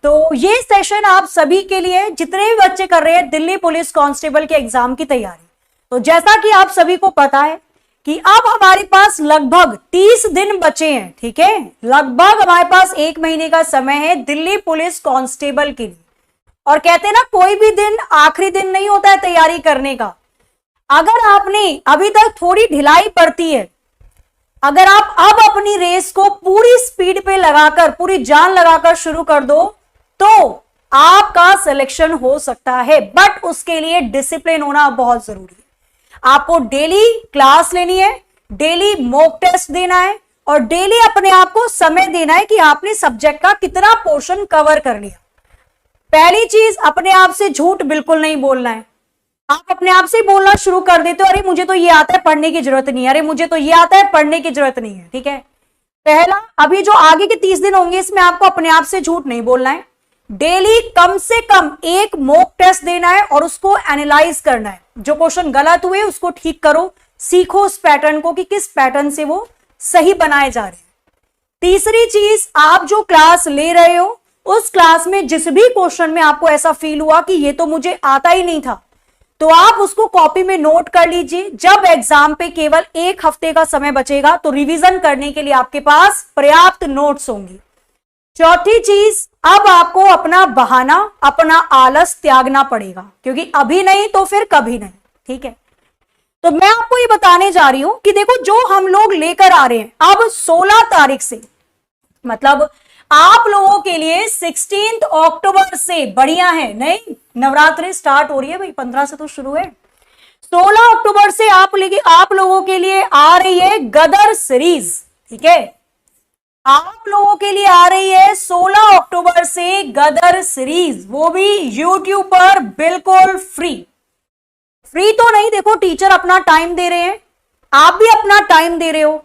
तो ये सेशन आप सभी के लिए, जितने भी बच्चे कर रहे हैं दिल्ली पुलिस कांस्टेबल के एग्जाम की तैयारी। तो जैसा कि आप सभी को पता है कि अब हमारे पास लगभग 30 दिन बचे हैं, ठीक है, लगभग हमारे पास 1 महीने का समय है दिल्ली पुलिस कांस्टेबल के लिए। और कहते हैं ना, कोई भी दिन आखिरी दिन नहीं होता है तैयारी करने का। अगर आपने अभी तक थोड़ी ढिलाई बरती है, अगर आप अब अपनी रेस को पूरी स्पीड पे लगाकर, पूरी जान लगाकर शुरू कर दो, तो आपका सिलेक्शन हो सकता है। बट उसके लिए डिसिप्लिन होना बहुत जरूरी है। आपको डेली क्लास लेनी है, डेली मॉक टेस्ट देना है और डेली अपने आप को समय देना है कि आपने सब्जेक्ट का कितना पोर्शन कवर कर लिया। पहली चीज, अपने आप से झूठ बिल्कुल नहीं बोलना है। आप अपने आप से बोलना शुरू कर देते हो, अरे मुझे तो ये आता है, पढ़ने की जरूरत नहीं है, अरे मुझे तो ये आता है, पढ़ने की जरूरत नहीं है, ठीक है। पहला, अभी जो आगे के 30 दिन होंगे इसमें आपको अपने आप से झूठ नहीं बोलना है। डेली कम से कम एक मॉक टेस्ट देना है और उसको एनालाइज करना है। जो क्वेश्चन गलत हुए उसको ठीक करो, सीखो उस पैटर्न को कि किस पैटर्न से वो सही बनाए जा रहे हैं। तीसरी चीज, आप जो क्लास ले रहे हो उस क्लास में जिस भी क्वेश्चन में आपको ऐसा फील हुआ कि ये तो मुझे आता ही नहीं था, तो आप उसको कॉपी में नोट कर लीजिए। जब एग्जाम पे केवल 1 हफ्ते का समय बचेगा तो रिवीजन करने के लिए आपके पास पर्याप्त नोट्स होंगी। चौथी चीज, अब आपको अपना बहाना, अपना आलस त्यागना पड़ेगा, क्योंकि अभी नहीं तो फिर कभी नहीं, ठीक है। तो मैं आपको ये बताने जा रही हूं कि देखो, जो हम लोग लेकर आ रहे हैं अब 16 तारीख से, मतलब आप लोगों के लिए 16 अक्टूबर से, बढ़िया है, नहीं नवरात्रि स्टार्ट हो रही है भाई, 15 से तो शुरू है। 16 अक्टूबर से आप लोगों के लिए आ रही है गदर सीरीज, ठीक है। आप लोगों के लिए आ रही है 16 अक्टूबर से गदर सीरीज, वो भी YouTube पर बिल्कुल फ्री। फ्री तो नहीं, देखो टीचर अपना टाइम दे रहे हैं, आप भी अपना टाइम दे रहे हो,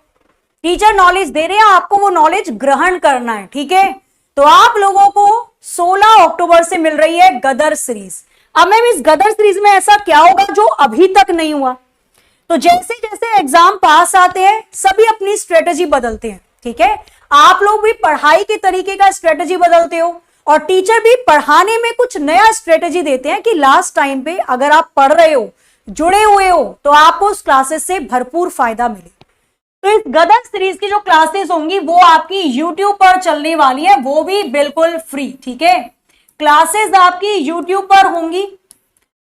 टीचर नॉलेज दे रहे हैं, आपको वो नॉलेज ग्रहण करना है, ठीक है। तो आप लोगों को 16 अक्टूबर से मिल रही है गदर सीरीज। अब मैम इस गदर सीरीज में ऐसा क्या होगा जो अभी तक नहीं हुआ? तो जैसे जैसे एग्जाम पास आते हैं सभी अपनी स्ट्रेटेजी बदलते हैं, ठीक है। आप लोग भी पढ़ाई के तरीके का स्ट्रेटेजी बदलते हो और टीचर भी पढ़ाने में कुछ नया स्ट्रेटेजी देते हैं कि लास्ट टाइम पे अगर आप पढ़ रहे हो, जुड़े हुए हो, तो आपको उस क्लासेस से भरपूर फायदा मिले। तो इस गदर सीरीज की जो क्लासेस होंगी वो आपकी YouTube पर चलने वाली है, वो भी बिल्कुल फ्री, ठीक है। क्लासेस आपकी YouTube पर होंगी,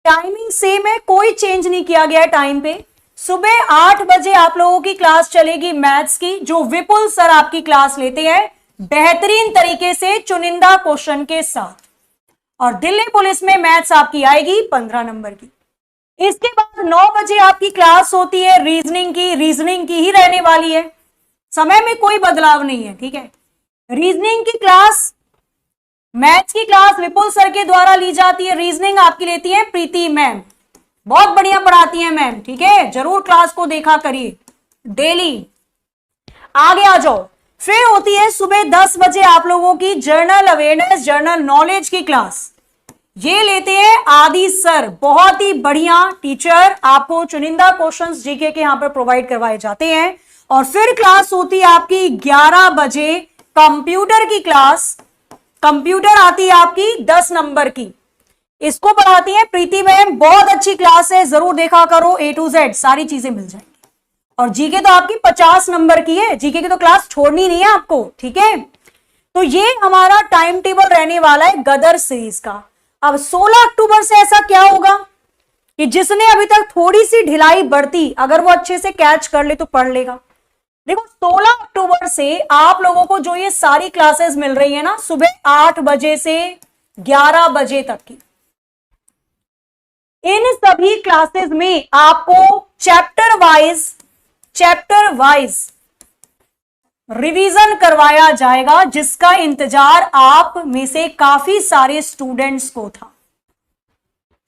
टाइमिंग सेम है, कोई चेंज नहीं किया गया है टाइम पे। सुबह 8 बजे आप लोगों की क्लास चलेगी मैथ्स की, जो विपुल सर आपकी क्लास लेते हैं बेहतरीन तरीके से चुनिंदा क्वेश्चन के साथ। और दिल्ली पुलिस में मैथ्स आपकी आएगी 15 नंबर की। इसके बाद 9 बजे आपकी क्लास होती है रीजनिंग की ही रहने वाली है, समय में कोई बदलाव नहीं है, ठीक है। रीजनिंग की क्लास, मैथ्स की क्लास विपुल सर के द्वारा ली जाती है, रीजनिंग आपकी लेती है प्रीति मैम, बहुत बढ़िया पढ़ाती हैं मैम, ठीक है। जरूर क्लास को देखा करिए डेली। आगे आ जाओ, फिर होती है सुबह 10 बजे आप लोगों की जर्नल अवेयरनेस, जर्नल नॉलेज की क्लास, ये लेते हैं आदि सर, बहुत ही बढ़िया टीचर, आपको चुनिंदा क्वेश्चंस जीके के यहां पर प्रोवाइड करवाए जाते हैं। और फिर क्लास होती है आपकी 11 बजे कंप्यूटर की क्लास, कंप्यूटर आती है आपकी 10 नंबर की, इसको पढ़ाती है प्रीति मैम, बहुत अच्छी क्लास है, जरूर देखा करो, A to Z सारी चीजें मिल जाएंगी। और जीके तो आपकी 50 नंबर की है, जीके की तो क्लास छोड़नी नहीं है आपको, ठीक है। तो ये हमारा टाइम टेबल रहने वाला है गदर सीरीज का। अब 16 अक्टूबर से ऐसा क्या होगा कि जिसने अभी तक थोड़ी सी ढिलाई बरती, अगर वो अच्छे से कैच कर ले तो पढ़ लेगा। देखो 16 अक्टूबर से आप लोगों को जो ये सारी क्लासेस मिल रही है ना, सुबह 8 बजे से 11 बजे तक की, इन सभी क्लासेस में आपको चैप्टर वाइज रिवीजन करवाया जाएगा, जिसका इंतजार आप में से काफी सारे स्टूडेंट्स को था।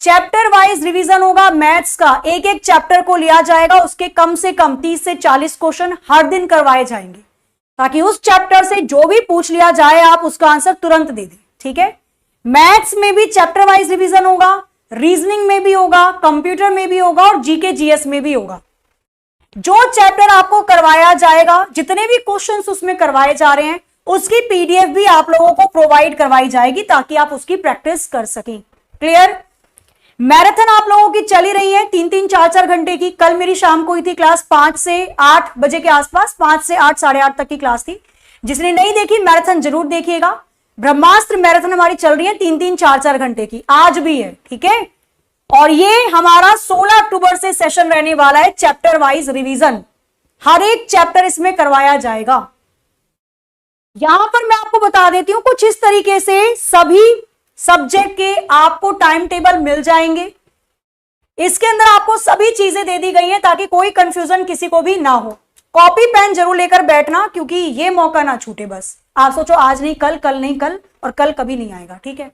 चैप्टर वाइज रिवीजन होगा मैथ्स का, एक एक चैप्टर को लिया जाएगा, उसके कम से कम 30 से 40 क्वेश्चन हर दिन करवाए जाएंगे, ताकि उस चैप्टर से जो भी पूछ लिया जाए आप उसका आंसर तुरंत दे दें, ठीक है। मैथ्स में भी चैप्टर वाइज रिवीजन होगा, रीजनिंग में भी होगा, कंप्यूटर में भी होगा और जीके जीएस में भी होगा। जो चैप्टर आपको करवाया जाएगा, जितने भी क्वेश्चंस उसमें करवाए जा रहे हैं, उसकी पीडीएफ भी आप लोगों को प्रोवाइड करवाई जाएगी ताकि आप उसकी प्रैक्टिस कर सकें। क्लियर? मैराथन आप लोगों की चली रही है 3-3 4-4 घंटे की। कल मेरी शाम को हुई थी क्लास 5 से 8 बजे के आसपास, 5 से 8 साढ़े 8 तक की क्लास थी। जिसने नहीं देखी मैराथन जरूर देखिएगा। ब्रह्मास्त्र मैराथन हमारी चल रही है 3-3 4-4 घंटे की, आज भी है, ठीक है। और ये हमारा 16 अक्टूबर से सेशन रहने वाला है, चैप्टर वाइज रिवीजन, हर एक चैप्टर इसमें करवाया जाएगा। यहां पर मैं आपको बता देती हूं कुछ इस तरीके से सभी सब्जेक्ट के आपको टाइम टेबल मिल जाएंगे। इसके अंदर आपको सभी चीजें दे दी गई हैं ताकि कोई कंफ्यूजन किसी को भी ना हो। कॉपी पेन जरूर लेकर बैठना क्योंकि ये मौका ना छूटे। बस आप सोचो आज नहीं कल, कल नहीं कल, और कल कभी नहीं आएगा, ठीक है।